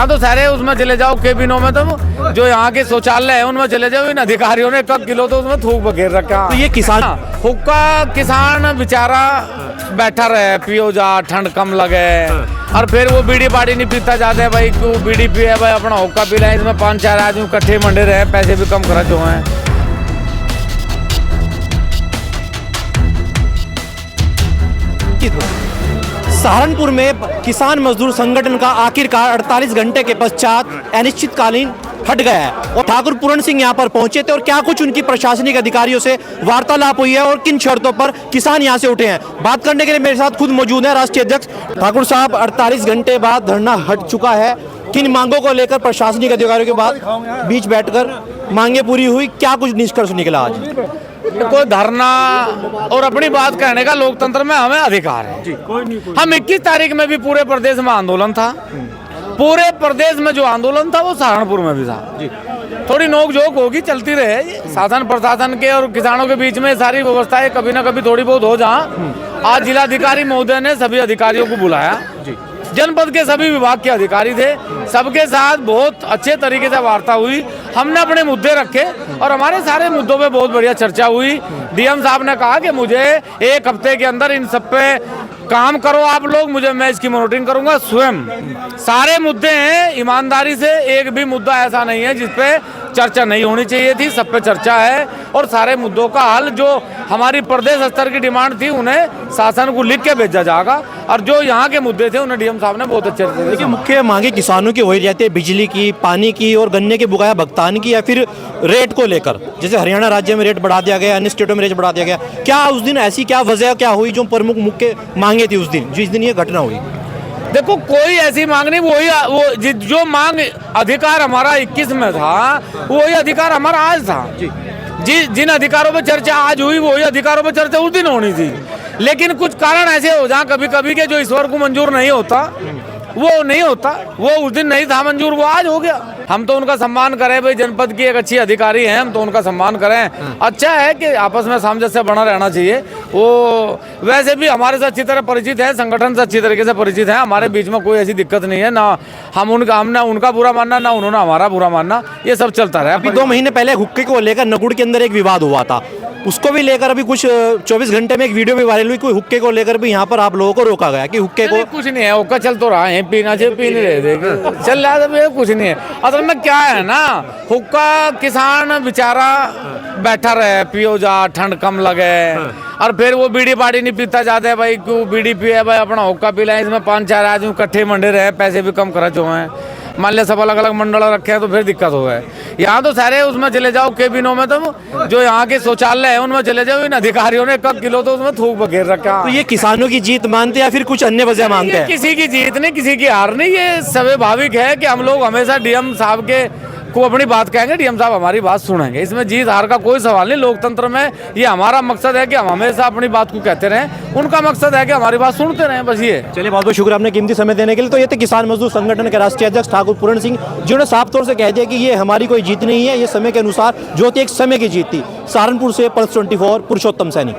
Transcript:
यहाँ तो सारे उसमें चले जाओ केबिनों में, तुम जो यहाँ के शौचालय है उनमें चले जाओ, इन अधिकारियों ने कब किलो तो उसमें थूक बखेर रखा। तो ये किसान हुक्का किसान बेचारा बैठा रहे, पियो जा ठंड कम लगे, और फिर वो बीड़ी बाड़ी नहीं पीता जाते भाई, क्यों बीड़ी पिए भाई, अपना हुक्का पी रहे, इसमें 5-4 आदमी इकट्ठे मंडे रहे, पैसे भी कम खर्च हुए हैं। सहारनपुर में किसान मजदूर संगठन का आखिरकार 48 घंटे के पश्चात अनिश्चितकालीन हट गया है और ठाकुर पूरण सिंह यहां पर पहुंचे थे और क्या कुछ उनकी प्रशासनिक अधिकारियों से वार्तालाप हुई है और किन शर्तों पर किसान यहां से उठे हैं, बात करने के लिए मेरे साथ खुद मौजूद है राष्ट्रीय अध्यक्ष ठाकुर साहब। 48 घंटे बाद धरना हट चुका है, किन मांगों को लेकर प्रशासनिक अधिकारियों के बाद बीच बैठकर मांगे पूरी हुई, क्या कुछ निष्कर्ष निकला आज? कोई धरना और अपनी बात कहने का लोकतंत्र में हमें अधिकार है जी। हम 21 तारीख में भी पूरे प्रदेश में आंदोलन था, पूरे प्रदेश में जो आंदोलन था वो सहारनपुर में भी था जी। थोड़ी नोकझोंक होगी, चलती रहे, शासन प्रशासन के और किसानों के बीच में सारी व्यवस्थाएं कभी ना कभी थोड़ी बहुत हो। जहाँ आज जिलाधिकारी महोदय ने सभी अधिकारियों को बुलाया जी, जनपद के सभी विभाग के अधिकारी थे, सबके साथ बहुत अच्छे तरीके से वार्ता हुई, हमने अपने मुद्दे रखे और हमारे सारे मुद्दों पे बहुत बढ़िया चर्चा हुई। डीएम साहब ने कहा कि मुझे 1 हफ्ते के अंदर इन सब पे काम करो आप लोग, मैं इसकी मॉनिटरिंग करूंगा स्वयं। सारे मुद्दे हैं, ईमानदारी से एक भी मुद्दा ऐसा नहीं है जिसपे चर्चा नहीं होनी चाहिए थी, सब पे चर्चा है और सारे मुद्दों का हल जो हमारी प्रदेश स्तर की डिमांड थी उन्हें शासन को लिख के भेजा जाएगा, और जो यहाँ के मुद्दे थे उन्हें डीएम साहब ने बहुत अच्छे से। देखिए मुख्य मांगे किसानों की वही रहती है, बिजली की, पानी की और गन्ने के बकाया भुगतान की, या फिर रेट को लेकर, जैसे हरियाणा राज्य में रेट बढ़ा दिया गया, अन्य स्टेटों में रेट बढ़ा दिया गया। क्या उस दिन ऐसी क्या वजह क्या हुई जो प्रमुख मुख्य मांगे थी उस दिन, जिस दिन ये घटना हुई? देखो कोई ऐसी मांग नहीं, वो जो मांग अधिकार हमारा 21 में था वही अधिकार हमारा आज था जी। जिन अधिकारों पे चर्चा आज हुई वही अधिकारों पे चर्चा उस दिन होनी थी, लेकिन कुछ कारण ऐसे हो जहाँ कभी कभी के जो ईश्वर को मंजूर नहीं होता वो नहीं होता, वो उस दिन नहीं था मंजूर, वो आज हो गया। हम तो उनका सम्मान करें भाई, जनपद की एक अच्छी अधिकारी हैं, हम तो उनका सम्मान करें। अच्छा है कि आपस में सामंजस्य बना रहना चाहिए। वो वैसे भी हमारे से अच्छी तरह परिचित है, संगठन से अच्छी तरीके से परिचित है, हमारे बीच में कोई ऐसी दिक्कत नहीं है, ना हमने उनका बुरा मानना ना उन्होंने हमारा बुरा मानना, ये सब चलता रहा। अभी 2 महीने पहले हुक्के को लेकर नगुड़ के अंदर एक विवाद हुआ था, उसको भी लेकर अभी कुछ 24 घंटे में एक वीडियो भी वायरल हुई, कोई हुक्के को लेकर भी यहाँ पर आप लोगों को रोका गया कि हुक्के को कुछ नहीं है, हुक्का चल तो रहा है, पीना चाहिए पी नहीं रहे, चल रहा है, कुछ नहीं है। असल में क्या है ना, हुक्का किसान बेचारा बैठा रहे, पियो जा ठंड कम लगे, और फिर वो बीड़ी बाड़ी नहीं पीता जाते भाई, क्यों बीड़ी पिए भाई, अपना हुक्का पी रहे, इसमें 5-4 आदमी इकट्ठे मंडे रहे, पैसे भी कम खर्च हुए हैं। मान लिया सब अलग अलग मंडल रखे हैं तो फिर दिक्कत हो गए। यहाँ तो सारे उसमें चले जाओ केबिनों में, तुम जो यहाँ के शौचालय है उनमें चले जाओ, इन अधिकारियों ने कब किलो तो उसमें थूक बखेर रखा। तो ये किसानों की जीत मानते हैं या फिर कुछ अन्य वजह मानते हैं? किसी की जीत नहीं, किसी की हार नहीं, ये स्वाभाविक है कि हम लोग हमेशा डीएम साहब के को अपनी बात कहेंगे, डीएम साहब हमारी बात सुनेंगे, इसमें जीत हार का कोई सवाल नहीं। लोकतंत्र में ये हमारा मकसद है कि हम हमेशा अपनी बात को कहते रहें, उनका मकसद है कि हमारी बात सुनते रहें, बस ये। चलिए बहुत बहुत शुक्रिया आपने कीमती समय देने के लिए। तो ये थे किसान मजदूर संगठन के राष्ट्रीय अध्यक्ष ठाकुर पूरण सिंह, जिन्होंने साफ तौर से कह दिया कि ये हमारी कोई जीत नहीं है, ये समय के अनुसार जो थी एक समय की जीत थी। सहारनपुर से पल्स 24 पुरुषोत्तम सैनी।